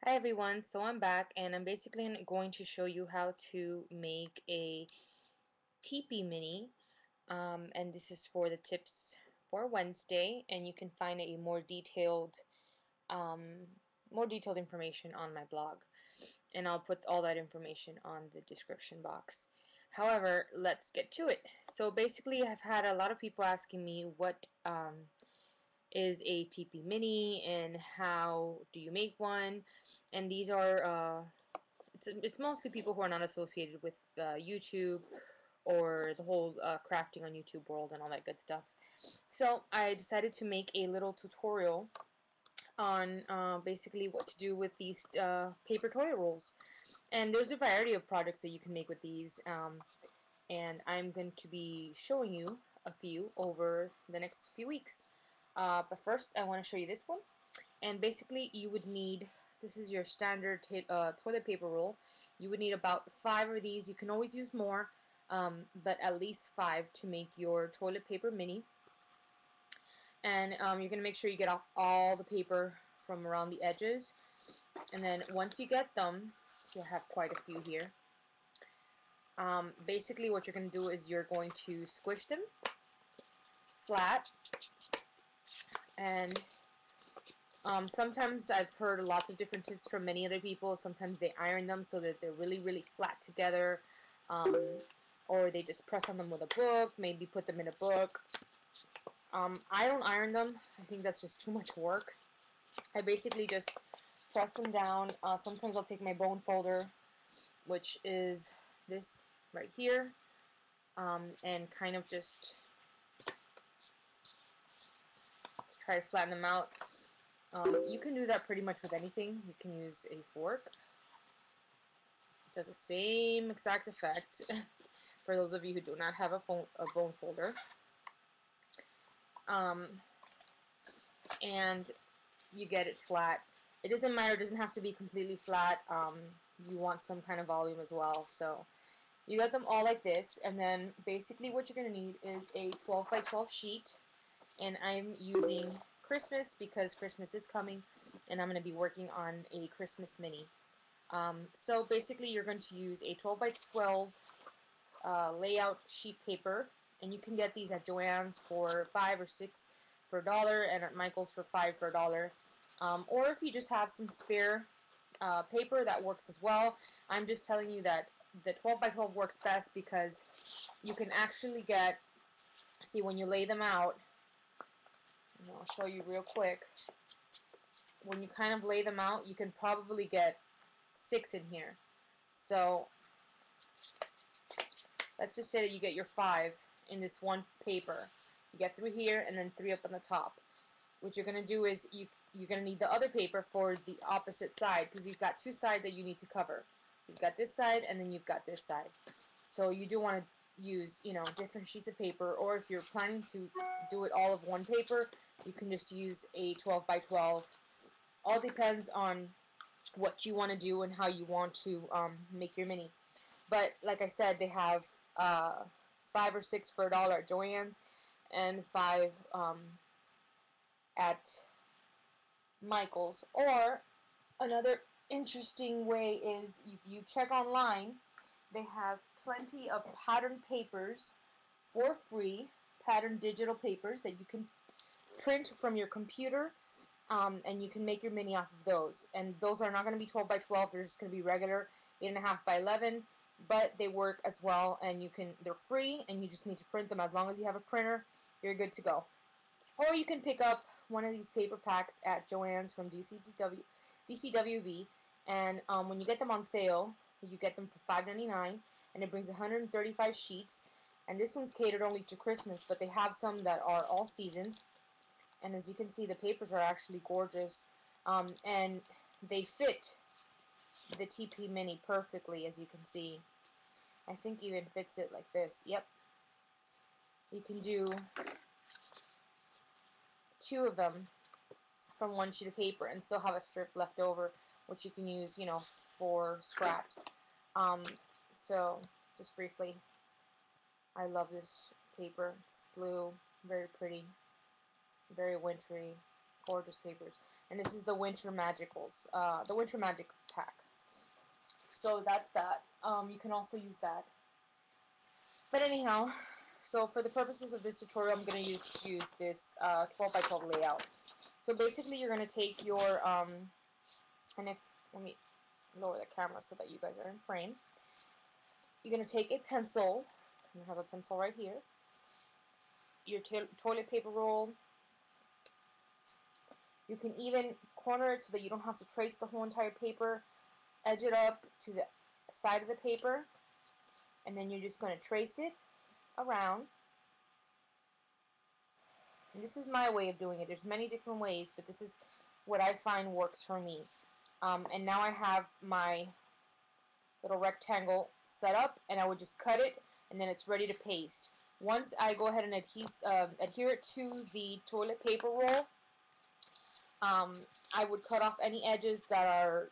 Hi everyone, so I'm back and I'm basically going to show you how to make a teepee mini, and this is for the tips for Wednesday, and you can find a more detailed information on my blog, and I'll put all that information on the description box. However, let's get to it. So basically I've had a lot of people asking me what is a teepee mini and how do you make one, and these are it's mostly people who are not associated with YouTube or the whole crafting on YouTube world and all that good stuff. So I decided to make a little tutorial on basically what to do with these paper toilet rolls. And there's a variety of projects that you can make with these, and I'm going to be showing you a few over the next few weeks. But first I want to show you this one, and basically you would need, this is your standard toilet paper roll. You would need about 5 of these. You can always use more, but at least 5 to make your toilet paper mini. And you're going to make sure you get off all the paper from around the edges, and then once you get them, so I have quite a few here, basically what you're going to do is you're going to squish them flat, and sometimes I've heard lots of different tips from many other people. Sometimes they iron them so that they're really flat together, or they just press on them with a book, maybe put them in a book. I don't iron them. I think that's just too much work. I basically just press them down. Sometimes I'll take my bone folder, which is this right here, and kind of just try to flatten them out. You can do that pretty much with anything. You can use a fork. It does the same exact effect for those of you who do not have a bone folder. And you get it flat. It doesn't matter, it doesn't have to be completely flat. You want some kind of volume as well. So you got them all like this, and then basically what you're going to need is a 12 by 12 sheet, and I'm using Christmas because Christmas is coming and I'm going to be working on a Christmas mini. So basically you're going to use a 12 by 12 layout sheet paper, and you can get these at Joann's for $5 or $6 for $1, and at Michael's for $5 for $1. Or if you just have some spare paper, that works as well. I'm just telling you that the 12 by 12 works best because you can actually get, see, when you lay them out, and I'll show you real quick, when you kind of lay them out, you can probably get 6 in here. So let's just say that you get your 5 in this one paper. You get 3 here and then 3 up on the top. What you're going to do is you're going to need the other paper for the opposite side, because you've got 2 sides that you need to cover. You've got this side and then you've got this side. So you do want to use, different sheets of paper, or if you're planning to do it all of one paper, you can just use a 12 by 12. All depends on what you want to do and how you want to make your mini. But like I said, they have 5 or 6 for $1 at Joann's, and 5 at Michael's. Or another interesting way is if you check online, they have plenty of pattern papers for free, pattern digital papers that you can print from your computer, and you can make your mini off of those. And those are not going to be 12 by 12, they're just going to be regular 8.5 by 11, but they work as well, and they're free, and you just need to print them. As long as you have a printer, you're good to go. Or you can pick up one of these paper packs at Joann's from DCWB, and when you get them on sale, you get them for $5.99, and it brings 135 sheets. And this one's catered only to Christmas, but they have some that are all seasons. And as you can see, the papers are actually gorgeous, and they fit the teepee mini perfectly, as you can see. I think even fits it like this. Yep. You can do 2 of them from one sheet of paper and still have a strip left over, which you can use, for scraps. So just briefly, I love this paper. It's blue, very pretty, very wintry, gorgeous papers. and this is the Winter Magicals, the Winter Magic pack. So that's that. You can also use that. But anyhow, so for the purposes of this tutorial, I'm going to use this 12 by 12 layout. So basically, you're going to take your and if let me lower the camera so that you guys are in frame. You're going to take a pencil. I have a pencil right here. Your toilet paper roll. You can even corner it so that you don't have to trace the whole entire paper. Edge it up to the side of the paper, and then you're just going to trace it around. And this is my way of doing it. There's many different ways, but this is what I find works for me. And now I have my little rectangle set up, and I would just cut it, and then it's ready to paste. Once I go ahead and adhere it to the toilet paper roll, I would cut off any edges that are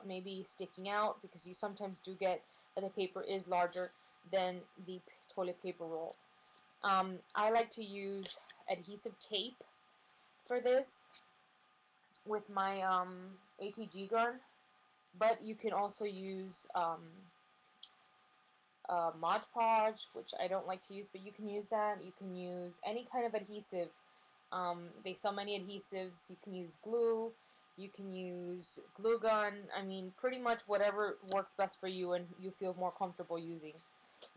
maybe sticking out, because you sometimes do get that the paper is larger than the toilet paper roll. I like to use adhesive tape for this with my ATG gun, but you can also use Mod Podge, which I don't like to use, but you can use that. You can use any kind of adhesive. They sell many adhesives. You can use glue. You can use glue gun. I mean, pretty much whatever works best for you and you feel more comfortable using,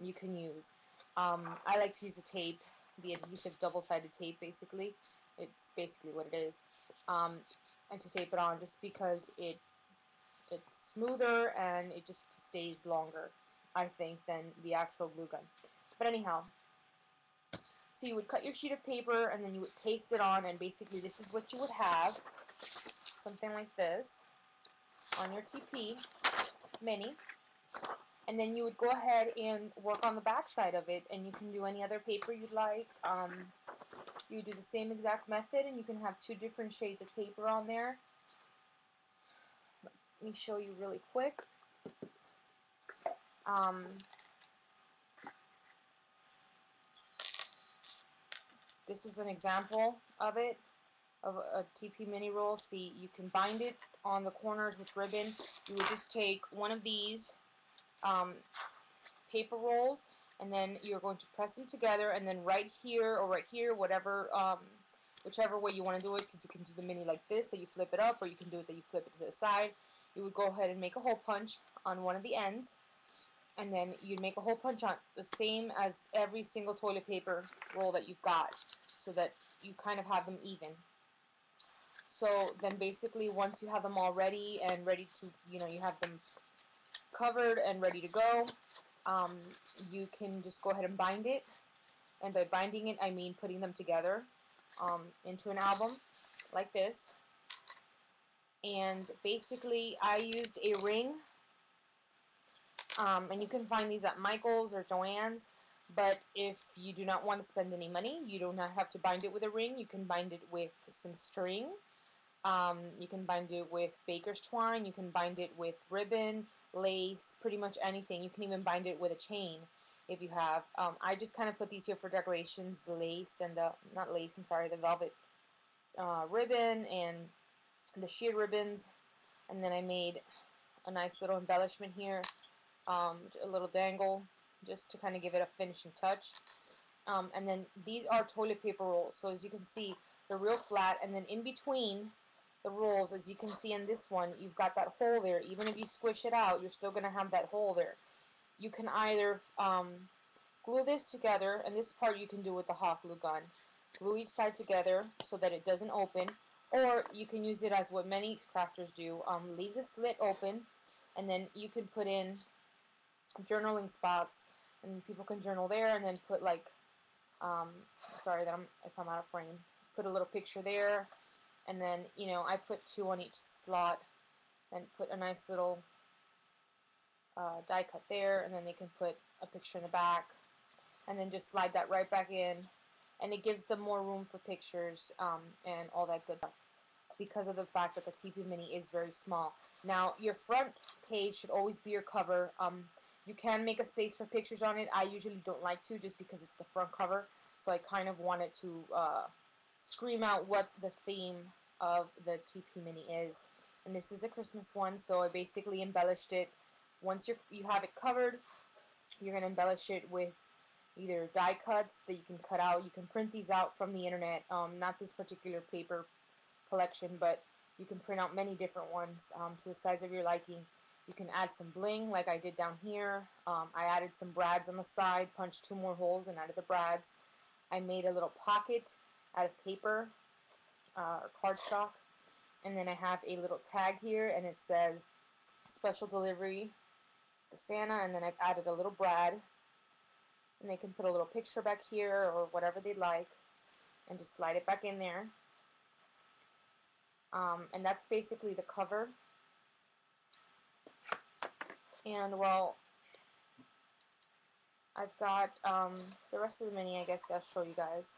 you can use. I like to use the tape, the adhesive double-sided tape, basically. It's basically what it is. And to tape it on, just because it's smoother and it just stays longer, I think, than the actual glue gun. But anyhow, so you would cut your sheet of paper and then you would paste it on, and basically this is what you would have, something like this, on your TP Mini. And then you would go ahead and work on the back side of it, and you can do any other paper you'd like. You do the same exact method, and you can have two different shades of paper on there. Let me show you really quick. This is an example of it, of a TP Mini roll. See, you can bind it on the corners with ribbon. You would just take one of these paper rolls, and then you're going to press them together, and then right here or right here, whatever, whichever way you want to do it, because you can do the mini like this, that you flip it up, or you can do it that you flip it to the side. You would go ahead and make a hole punch on one of the ends, and then you'd make a hole punch on the same as every single toilet paper roll that you've got, so that you kind of have them even. So then basically, once you have them all ready and ready to, you have them covered and ready to go, you can just go ahead and bind it. And by binding it, I mean putting them together into an album like this. And basically, I used a ring, and you can find these at Michael's or Joann's. But if you do not want to spend any money, you do not have to bind it with a ring. You can bind it with some string. You can bind it with baker's twine. You can bind it with ribbon, lace, pretty much anything. You can even bind it with a chain if you have. I just kind of put these here for decorations, the lace and the, not lace, I'm sorry, the velvet ribbon and the sheer ribbons. And then I made a nice little embellishment here, a little dangle, just to kind of give it a finishing touch. And then these are toilet paper rolls. So as you can see, they're real flat, and then in between the rolls, as you can see in this one, you've got that hole there. Even if you squish it out, you're still going to have that hole there. You can either glue this together, and this part you can do with the hot glue gun. Glue each side together so that it doesn't open, or you can use it as what many crafters do. Leave the slit open, and then you can put in journaling spots, and people can journal there, and then put like, sorry that if I'm out of frame, put a little picture there, and then, I put 2 on each slot, and put a nice little die cut there, and then they can put a picture in the back, and then just slide that right back in, and it gives them more room for pictures and all that good stuff, because of the fact that the TP Mini is very small. Now, your front page should always be your cover. You can make a space for pictures on it. I usually don't like to, just because it's the front cover, so I kind of want it to scream out what the theme of the TP Mini is. And this is a Christmas one, so I basically embellished it. Once you have it covered, you're going to embellish it with either die cuts that you can cut out. You can print these out from the internet, not this particular paper collection, but you can print out many different ones to the size of your liking. You can add some bling like I did down here. I added some brads on the side, punched 2 more holes and added the brads. I made a little pocket out of paper or cardstock, and then I have a little tag here, and it says special delivery to Santa, and then I've added a little brad, and they can put a little picture back here or whatever they'd like and just slide it back in there. And that's basically the cover. And well, I've got the rest of the mini, I guess I'll show you guys.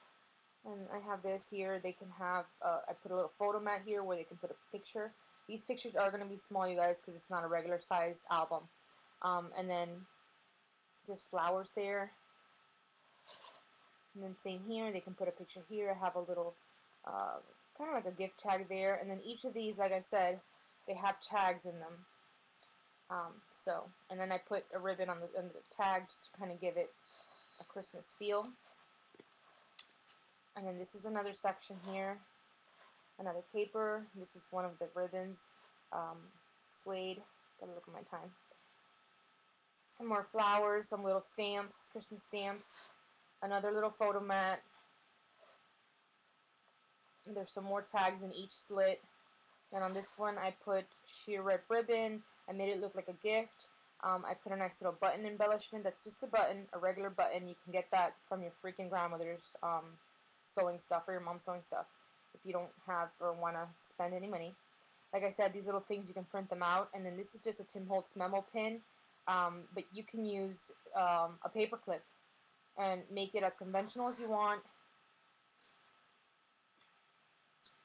And I have this here. They can have, I put a little photo mat here where they can put a picture. These pictures are going to be small, you guys, because it's not a regular size album. And then just flowers there. And then same here, they can put a picture here. I have a little, kind of like a gift tag there. And then each of these, like I said, they have tags in them. And then I put a ribbon on the tag just to kind of give it a Christmas feel. And then this is another section here, another paper. This is one of the ribbons, suede. Gotta look at my time. And more flowers, some little stamps, Christmas stamps, another little photo mat. And there's some more tags in each slit. And on this one I put sheer red ribbon. I made it look like a gift. I put a nice little button embellishment. That's just a button, a regular button. You can get that from your freaking grandmother's sewing stuff or your mom's sewing stuff if you don't have or want to spend any money. Like I said, these little things, you can print them out. And then this is just a Tim Holtz memo pin, but you can use a paper clip and make it as conventional as you want.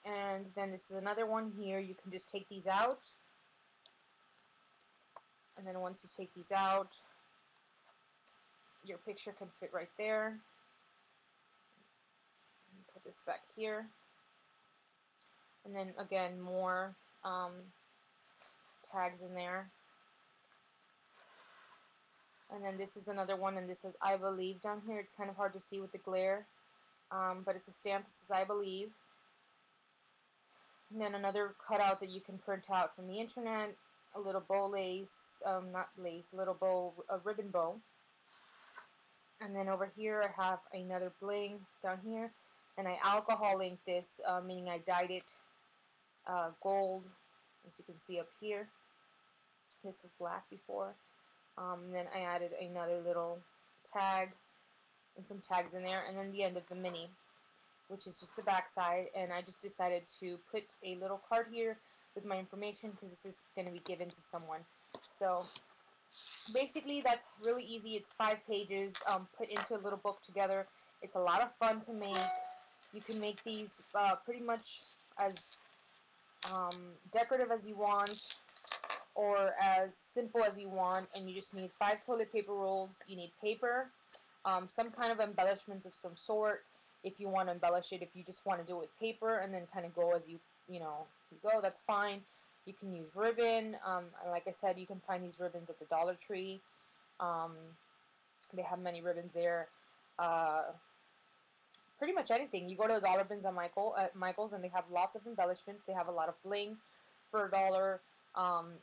And then this is another one here. You can just take these out, and then once you take these out, your picture can fit right there. Put this back here, and then again more tags in there. And then this is another one, and this says I believe down here. It's kind of hard to see with the glare, but it's a stamp that says I believe. And then another cutout that you can print out from the internet, a little bow lace, not lace, a little bow, a ribbon bow. And then over here I have another bling down here, and I alcohol inked this, meaning I dyed it gold, as you can see up here. This was black before. Then I added another little tag and some tags in there, and then the end of the mini, which is just the back side. And I just decided to put a little card here with my information because this is going to be given to someone. So basically that's really easy. It's 5 pages put into a little book together. It's a lot of fun to make. You can make these pretty much as decorative as you want or as simple as you want, and you just need 5 toilet paper rolls. You need paper, some kind of embellishment of some sort if you want to embellish it. If you just want to do it with paper and then kind of go as you go, that's fine. You can use ribbon. Like I said, you can find these ribbons at the Dollar Tree. They have many ribbons there. Pretty much anything. You go to the dollar bins at Michael's, and they have lots of embellishments. They have a lot of bling for $1.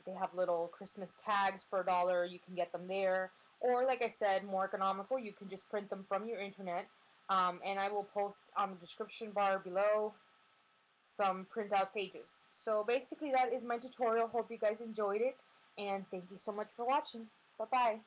They have little Christmas tags for $1. You can get them there. Or, like I said, more economical, you can just print them from your internet. And I will post on the description bar below some printout pages. So basically that is my tutorial. Hope you guys enjoyed it, and thank you so much for watching. Bye-bye.